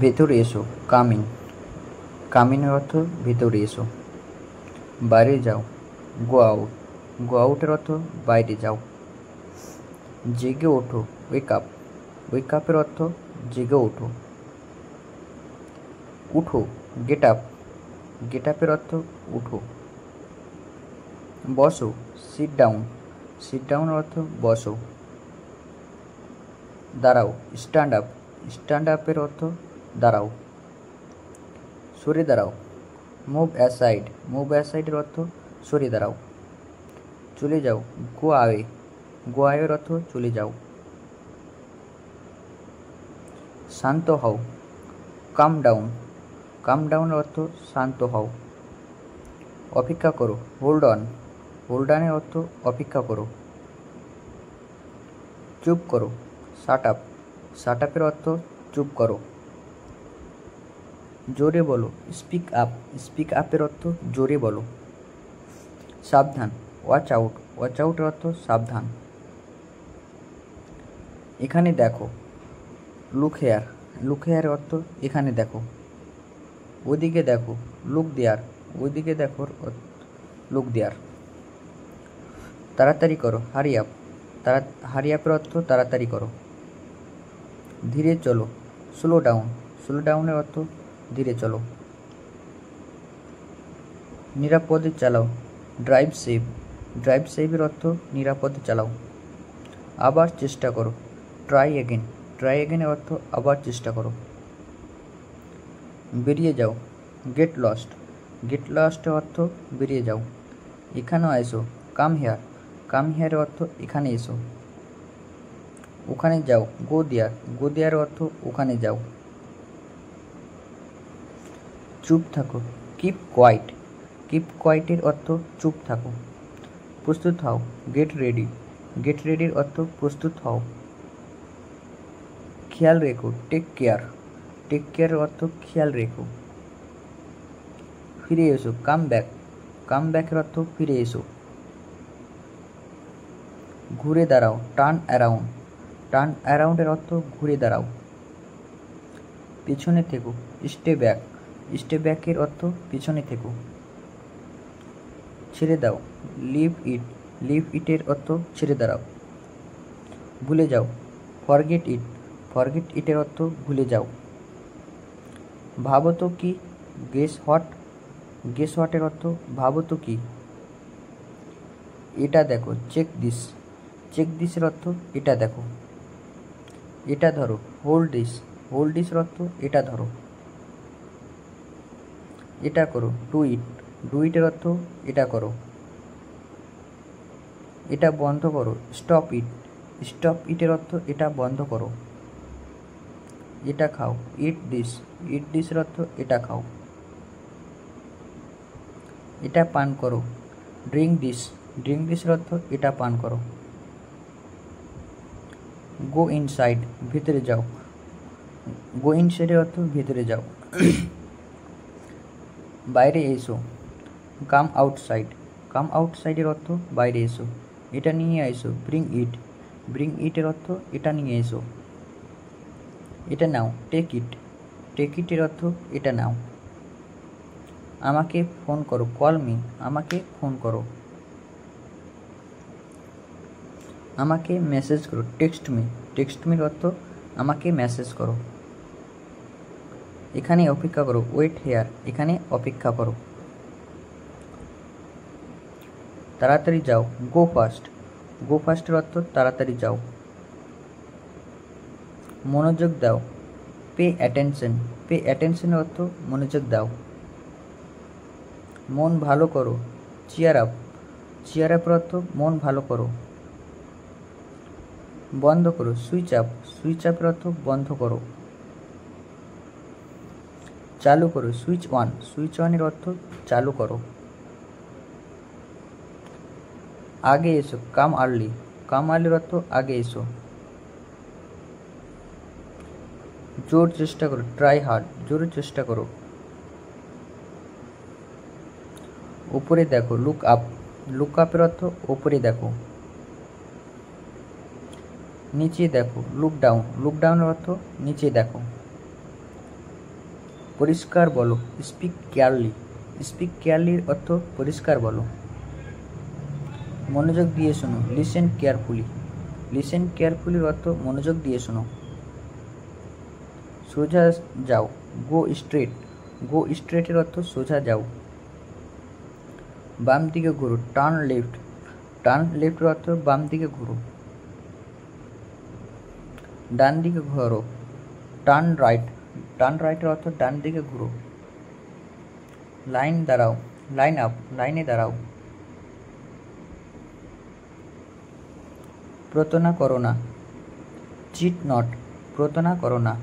ভেতরে এসো, come in. কাম ইনের অর্থ ভেতরে এসো। বাইরে যাও, গো আউট। গো আউটের অর্থ বাইরে যাও। জেগে ওঠো, ওয়েক আপ। ওয়েক আপের অর্থ জেগে ওঠো। উঠো, গেট আপ। গেট আপের অর্থ উঠো। বসো, সিট ডাউন। সিট ডাউনের অর্থ বসো। দাঁড়াও, স্ট্যান্ড আপ। স্ট্যান্ড আপের অর্থ দাঁড়াও। সরে দাঁড়াও, মুভ অ্যাসাইড। মুভ অ্যাসাইডের অর্থ সরে দাঁড়াও। চলে যাও, গো আওয়ে। গো আওয়ের অর্থ চলে যাও। শান্ত হও, কাম ডাউন। কাম ডাউনের অর্থ শান্ত হও। অপেক্ষা করো, হোল্ড অন। হোল্ড অনের অর্থ অপেক্ষা করো। চুপ করো, শাট আপ। শাট আপের অর্থ চুপ করো। জোরে বলো, স্পিক আপ। স্পিক আপের অর্থ জোরে বলো। সাবধান, ওয়াচ আউট। ওয়াচ আউটের অর্থ সাবধান। এখানে দেখো, লুক হেয়ার। লুক হেয়ার অর্থ এখানে দেখো। ওদিকে দেখো, লুক দেয়ার। ওইদিকে দেখো, লুক দেয়ার। তাড়াতাড়ি করো, হারি আপ। হারি আপের অর্থ তাড়াতাড়ি করো। ধীরে চলো, স্লো ডাউন। স্লো ডাউনের অর্থ ধীরে চলো। নিরাপদে চালাও, ড্রাইভ সেফ। ড্রাইভ সেফের অর্থ নিরাপদে চালাও। আবার চেষ্টা করো, ট্রাই এগেন। ট্রাই এগেনের অর্থ আবার চেষ্টা করো। বেরিয়ে যাও, গেট লস্ট। গেট লস্টের অর্থ বেরিয়ে যাও। এখানেও এসো, কাম হেয়ার। কাম হেয়ারের অর্থ এখানে এসো। ওখানে যাও, গো দেয়ার। গো দেয়ার অর্থ ওখানে যাও। চুপ থাকো, কিপ কোয়াইট। কিপ কোয়াইটের অর্থ চুপ থাকো। প্রস্তুত হও, গেট রেডি। গেট রেডির অর্থ প্রস্তুত হও। খেয়াল রেখো, টেক কেয়ার। টেক কেয়ারের অর্থ খেয়াল রেখো। ফিরে এসো, কাম ব্যাক। কাম ব্যাকের অর্থ ফিরে এসো। ঘুরে দাঁড়াও, টার্ন অ্যারাউন্ড। টার্ন অ্যারাউন্ডের অর্থ ঘুরে দাঁড়াও। পিছনে থেকো, স্টে ব্যাক। স্টে ব্যাকের অর্থ পিছনে থেকো। ছেড়ে দাও, লিভ ইট। লিভ ইটের অর্থ ছেড়ে দাঁড়াও। ভুলে যাও, ফরগেট ইট। ফরগেট ইটের অর্থ ভুলে যাও। ভাবো তো কি, গেস হোয়াট। গেস হোয়াটের অর্থ ভাবো তো কি। এটা দেখো, চেক দিস। চেক দিসের অর্থ এটা দেখো। এটা ধরো, হোল্ড দিস। হোল্ড দিসের অর্থ এটা ধরো। এটা করো, ডু ইট। ডু ইটের অর্থ এটা করো। এটা বন্ধ করো, স্টপ ইট। স্টপ ইটের অর্থ এটা বন্ধ করো। এটা খাও, ইট দিস। ইট দিসের অর্থ এটা খাও। এটা পান করো, ড্রিঙ্ক দিস। ড্রিঙ্ক দিসের অর্থ এটা পান করো। গো ইনসাইড, ভিতরে যাও। গো ইনসাইডের অর্থ ভিতরে যাও। বাইরে এসো, কাম আউটসাইড। কাম আউটসাইডের অর্থ বাইরে এসো। এটা নিয়ে এসো, ব্রিং ইট। ব্রিং ইটের অর্থ এটা নিয়ে এসো। এটা নাও, টেক ইট। টেক ইটের অর্থ এটা নাও। আমাকে ফোন করো, কল মি। আমাকে ফোন করো। আমাকে মেসেজ করো, টেক্সট মি। টেক্সট মির অর্থ আমাকে মেসেজ করো। এখানে অপেক্ষা করো, ওয়েট হেয়ার। এখানে অপেক্ষা করো। তাড়াতাড়ি যাও, গো ফাস্ট। গো ফাস্টের অর্থ তাড়াতাড়ি যাও। মনোযোগ দাও, পে অ্যাটেনশন। পে অ্যাটেনশনের অর্থ মনোযোগ দাও। মন ভালো করো, চিয়ার আপ। চিয়ার আপের অর্থ মন ভালো করো। বন্ধ করো, সুইচ আপ। সুইচ আপের অর্থ বন্ধ করো। চালু করো, সুইচ অন। সুইচ অনের অর্থ চালু করো। আগে এসো, কাম আর্লি। কাম আর্লির অর্থ আগে এসো। জোর চেষ্টা করো, ট্রাই হার্ড। জোরে চেষ্টা করো। উপরে দেখো, লুক আপ। লুক আপের অর্থ উপরে দেখো। নিচে দেখো, লুক ডাউন। লুক ডাউনের অর্থ নিচে দেখো। পরিষ্কার বলো, স্পিক কেয়ারলি। স্পিক কেয়ারলির অর্থ পরিষ্কার বলো। মনোযোগ দিয়ে শোনো, লিসেন কেয়ারফুলি। লিসেন কেয়ারফুলির অর্থ মনোযোগ দিয়ে শোনো। সোজা যাও, গো স্ট্রেট। গো স্ট্রেটের অর্থ সোজা যাও। বাম দিকে ঘুরো, টার্ন লেফট। টার্ন লেফটের অর্থ বাম দিকে ঘুরো। ডান দিকে ঘোরো, টার্ন রাইট। টার্ন রাইটের অর্থ ডান দিকে ঘুরো। লাইন দাঁড়াও, লাইন আপ, লাইনে দাঁড়াও। প্রতারণা করো না, চিট নট। প্রতারণা করো না।